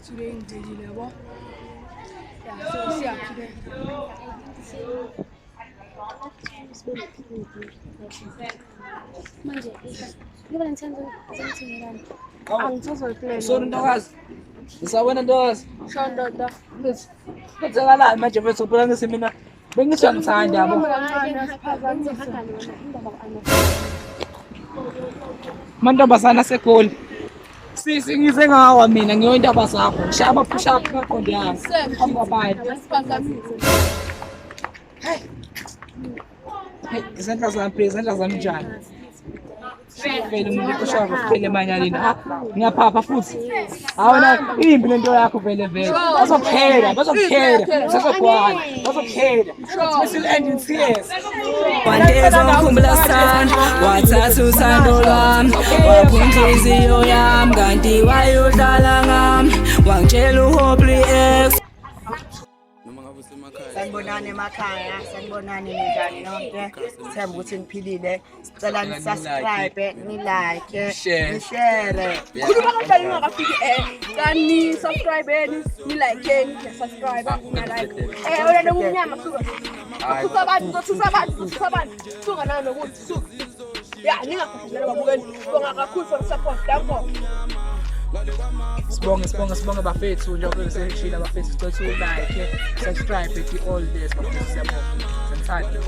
today ngidile yabo. Yeah, so siya today. Manje ngiba ngithanda ukuzithengela. Angisazoyiplay. So ntokazi. Usabona ntokazi? Shondoda. Kwenzakalani manje mfethu phela ngisi mina bengithi ngithanda yabo. Mantombazana segoli. Sisi ngize ngawa mina ngiyoyindaba zakho. Shaba push up ngaqondi yami. Hamba bye. Hey, izandla zami njani? Vele umuntu ushaka kuphele emanyalini. Ngiyaphapha futhi. Awona imbi lento yakho vele. Bazokuphela. Sazogwana. Bazokuphela. Still ending tears. One day ngikhumbula sithanda wathatha uthando lwami waphuma inhliziyo yami kanti wayodlala ngami wangitshela uhopli ex. Sanibonani emakhaya, sanibonani ninjani nonke. Sithemba ukuthi niphilile. Sicela ni-subscribe, ni-like, ni-share. Khuluma kanjani ungakafiki kani subscribe ni like ni subscribe na like. Wena nomnyama suka. Thusa abantu. Suka nalo nokuthi suka. Yeah, ningakhohlelwa babukeli. Bonga kakhulu for support. Danko. Sibonge bafethu njengoba seshila bafethu sicela like, subscribe all this bafethu siyabonga. Sithanda.